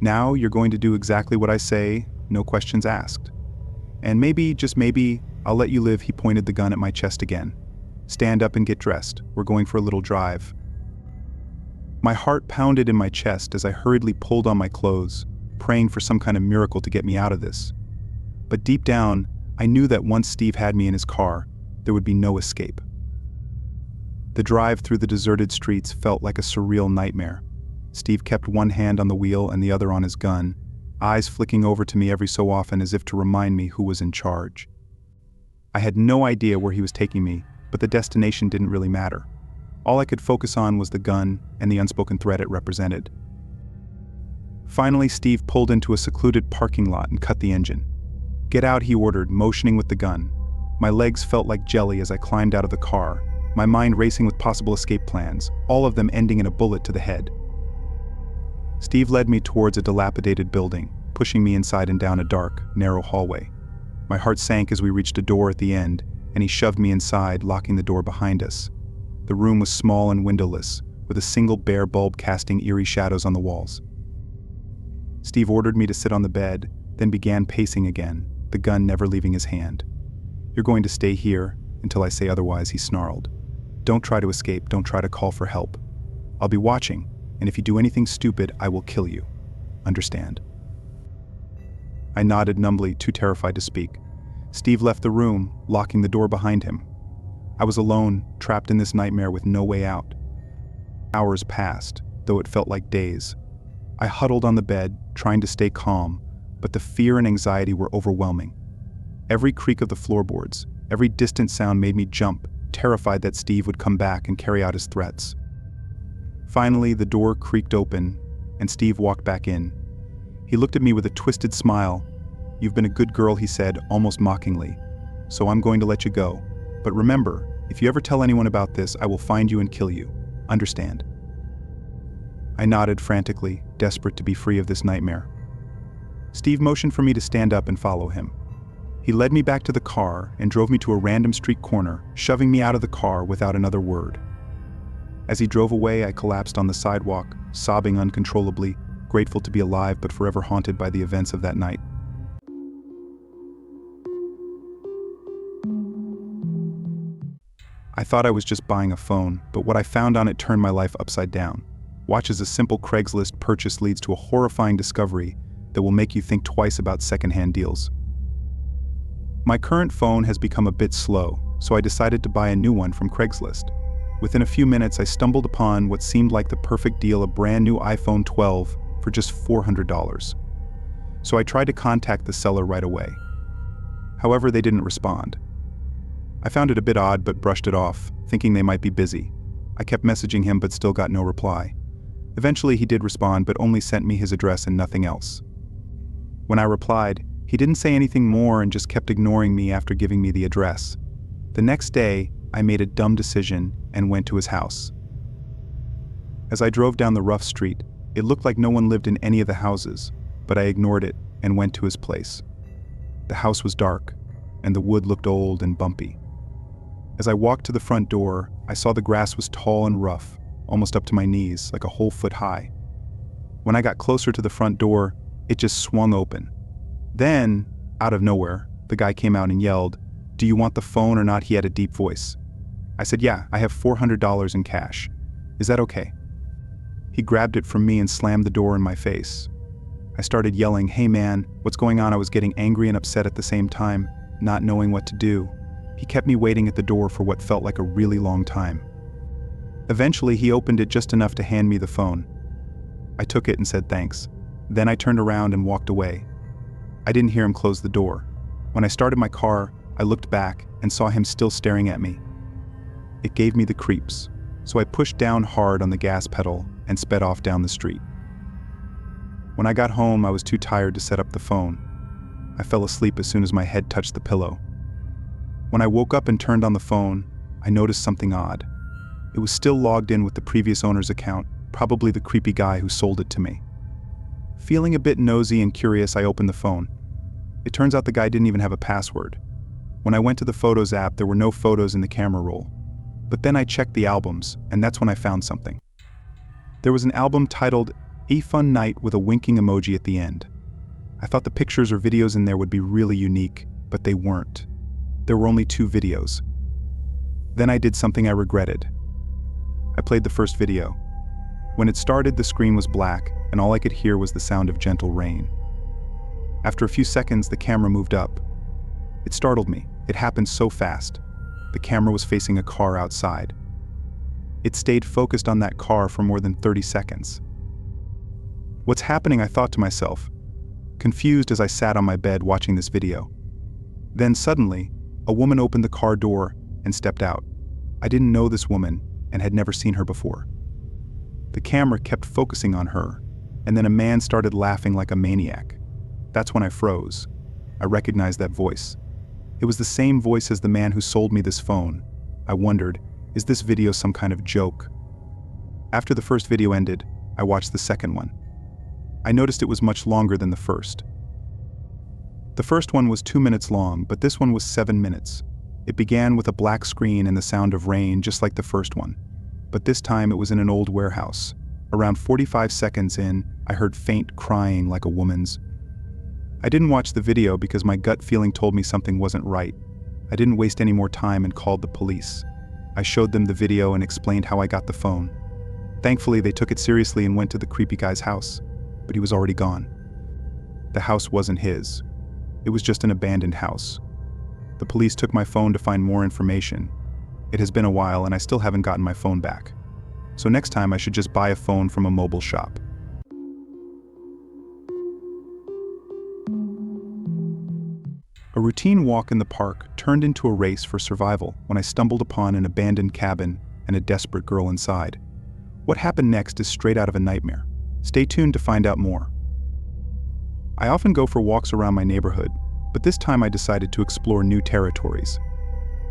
Speaker 1: "Now you're going to do exactly what I say, no questions asked. And maybe, just maybe, I'll let you live." He pointed the gun at my chest again. "Stand up and get dressed. We're going for a little drive." My heart pounded in my chest as I hurriedly pulled on my clothes, praying for some kind of miracle to get me out of this. But deep down, I knew that once Steve had me in his car, there would be no escape. The drive through the deserted streets felt like a surreal nightmare. Steve kept one hand on the wheel and the other on his gun, eyes flicking over to me every so often as if to remind me who was in charge. I had no idea where he was taking me, but the destination didn't really matter. All I could focus on was the gun and the unspoken threat it represented. Finally, Steve pulled into a secluded parking lot and cut the engine. "Get out," he ordered, motioning with the gun. My legs felt like jelly as I climbed out of the car, my mind racing with possible escape plans, all of them ending in a bullet to the head. Steve led me towards a dilapidated building, pushing me inside and down a dark, narrow hallway. My heart sank as we reached a door at the end, and he shoved me inside, locking the door behind us. The room was small and windowless, with a single bare bulb casting eerie shadows on the walls. Steve ordered me to sit on the bed, then began pacing again, the gun never leaving his hand. "You're going to stay here until I say otherwise," he snarled. Don't try to escape, don't try to call for help. I'll be watching, and if you do anything stupid, I will kill you. Understand?" I nodded numbly, too terrified to speak. Steve left the room, locking the door behind him. I was alone, trapped in this nightmare with no way out. Hours passed, though it felt like days. I huddled on the bed, trying to stay calm, but the fear and anxiety were overwhelming. Every creak of the floorboards, every distant sound made me jump, terrified that Steve would come back and carry out his threats. Finally, the door creaked open, and Steve walked back in. He looked at me with a twisted smile. "You've been a good girl," he said, almost mockingly. "So I'm going to let you go. But remember, if you ever tell anyone about this, I will find you and kill you. Understand?" I nodded frantically, desperate to be free of this nightmare. Steve motioned for me to stand up and follow him. He led me back to the car and drove me to a random street corner, shoving me out of the car without another word. As he drove away, I collapsed on the sidewalk, sobbing uncontrollably, grateful to be alive but forever haunted by the events of that night. I thought I was just buying a phone, but what I found on it turned my life upside down. Watch as a simple Craigslist purchase leads to a horrifying discovery that will make you think twice about secondhand deals. My current phone has become a bit slow, so I decided to buy a new one from Craigslist. Within a few minutes, I stumbled upon what seemed like the perfect deal, a brand new iPhone 12 for just $400. So I tried to contact the seller right away. However, they didn't respond. I found it a bit odd but brushed it off, thinking they might be busy. I kept messaging him but still got no reply. Eventually he did respond but only sent me his address and nothing else. When I replied, he didn't say anything more and just kept ignoring me after giving me the address. The next day, I made a dumb decision and went to his house. As I drove down the rough street, it looked like no one lived in any of the houses, but I ignored it and went to his place. The house was dark, and the wood looked old and bumpy. As I walked to the front door, I saw the grass was tall and rough, almost up to my knees, like a whole foot high. When I got closer to the front door, it just swung open. Then, out of nowhere, the guy came out and yelled, "Do you want the phone or not?" He had a deep voice. I said, "Yeah, I have $400 in cash. Is that okay?" He grabbed it from me and slammed the door in my face. I started yelling, "Hey man, what's going on?" I was getting angry and upset at the same time, not knowing what to do. He kept me waiting at the door for what felt like a really long time. Eventually, he opened it just enough to hand me the phone. I took it and said thanks. Then I turned around and walked away. I didn't hear him close the door. When I started my car, I looked back and saw him still staring at me. It gave me the creeps, so I pushed down hard on the gas pedal and sped off down the street. When I got home, I was too tired to set up the phone. I fell asleep as soon as my head touched the pillow. When I woke up and turned on the phone, I noticed something odd. It was still logged in with the previous owner's account, probably the creepy guy who sold it to me. Feeling a bit nosy and curious, I opened the phone. It turns out the guy didn't even have a password. When I went to the Photos app, there were no photos in the camera roll. But then I checked the albums, and that's when I found something. There was an album titled "A Fun Night" with a winking emoji at the end. I thought the pictures or videos in there would be really unique, but they weren't. There were only 2 videos. Then I did something I regretted. I played the first video. When it started, the screen was black, and all I could hear was the sound of gentle rain. After a few seconds, the camera moved up. It startled me. It happened so fast. The camera was facing a car outside. It stayed focused on that car for more than 30 seconds. What's happening? I thought to myself, confused as I sat on my bed watching this video. Then suddenly, a woman opened the car door and stepped out. I didn't know this woman and had never seen her before. The camera kept focusing on her, and then a man started laughing like a maniac. That's when I froze. I recognized that voice. It was the same voice as the man who sold me this phone. I wondered, is this video some kind of joke? After the first video ended, I watched the second one. I noticed it was much longer than the first. The first one was 2 minutes long, but this one was 7 minutes. It began with a black screen and the sound of rain, just like the first one. But this time it was in an old warehouse. Around 45 seconds in, I heard faint crying like a woman's. I didn't watch the video because my gut feeling told me something wasn't right. I didn't waste any more time and called the police. I showed them the video and explained how I got the phone. Thankfully, they took it seriously and went to the creepy guy's house, but he was already gone. The house wasn't his. It was just an abandoned house. The police took my phone to find more information. It has been a while and I still haven't gotten my phone back. So next time I should just buy a phone from a mobile shop. A routine walk in the park turned into a race for survival when I stumbled upon an abandoned cabin and a desperate girl inside. What happened next is straight out of a nightmare. Stay tuned to find out more. I often go for walks around my neighborhood, but this time I decided to explore new territories.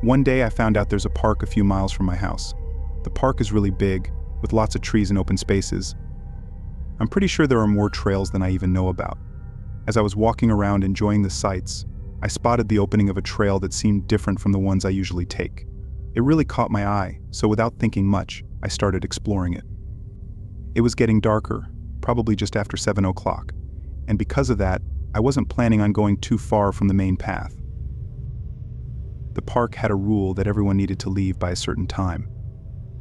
Speaker 1: One day I found out there's a park a few miles from my house. The park is really big, with lots of trees and open spaces. I'm pretty sure there are more trails than I even know about. As I was walking around enjoying the sights, I spotted the opening of a trail that seemed different from the ones I usually take. It really caught my eye, so without thinking much, I started exploring it. It was getting darker, probably just after 7 o'clock, and because of that, I wasn't planning on going too far from the main path. The park had a rule that everyone needed to leave by a certain time.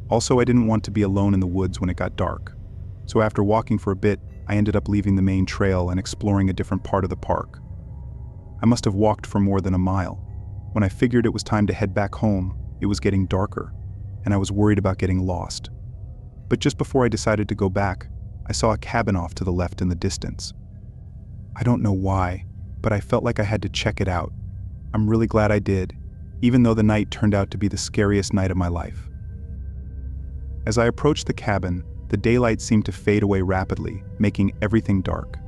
Speaker 1: Also, I didn't want to be alone in the woods when it got dark. So after walking for a bit, I ended up leaving the main trail and exploring a different part of the park. I must have walked for more than a mile. When I figured it was time to head back home, it was getting darker, and I was worried about getting lost. But just before I decided to go back, I saw a cabin off to the left in the distance. I don't know why, but I felt like I had to check it out. I'm really glad I did, even though the night turned out to be the scariest night of my life. As I approached the cabin, the daylight seemed to fade away rapidly, making everything dark.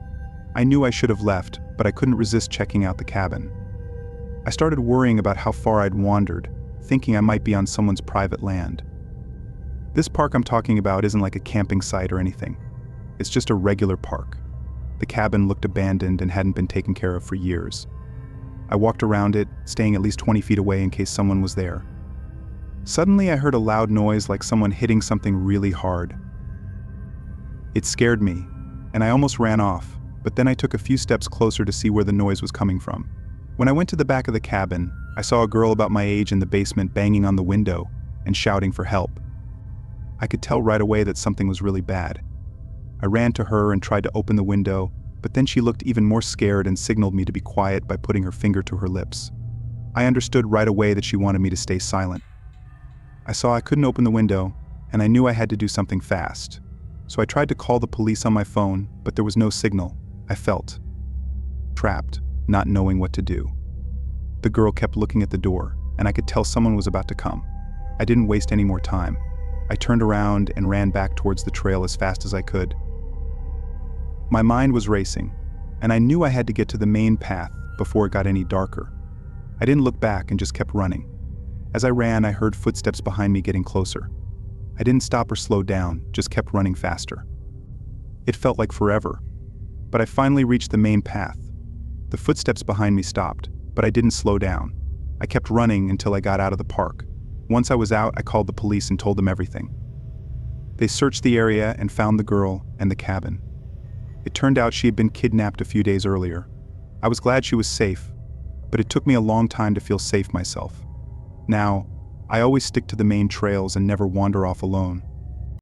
Speaker 1: I knew I should have left, but I couldn't resist checking out the cabin. I started worrying about how far I'd wandered, thinking I might be on someone's private land. This park I'm talking about isn't like a camping site or anything. It's just a regular park. The cabin looked abandoned and hadn't been taken care of for years. I walked around it, staying at least 20 feet away in case someone was there. Suddenly I heard a loud noise like someone hitting something really hard. It scared me, and I almost ran off, but then I took a few steps closer to see where the noise was coming from. When I went to the back of the cabin, I saw a girl about my age in the basement banging on the window and shouting for help. I could tell right away that something was really bad. I ran to her and tried to open the window, but then she looked even more scared and signaled me to be quiet by putting her finger to her lips. I understood right away that she wanted me to stay silent. I saw I couldn't open the window, and I knew I had to do something fast. So I tried to call the police on my phone, but there was no signal. I felt trapped, not knowing what to do. The girl kept looking at the door, and I could tell someone was about to come. I didn't waste any more time. I turned around and ran back towards the trail as fast as I could. My mind was racing, and I knew I had to get to the main path before it got any darker. I didn't look back and just kept running. As I ran, I heard footsteps behind me getting closer. I didn't stop or slow down, just kept running faster. It felt like forever, but I finally reached the main path. The footsteps behind me stopped, but I didn't slow down. I kept running until I got out of the park. Once I was out, I called the police and told them everything. They searched the area and found the girl and the cabin. It turned out she had been kidnapped a few days earlier. I was glad she was safe, but it took me a long time to feel safe myself. Now, I always stick to the main trails and never wander off alone.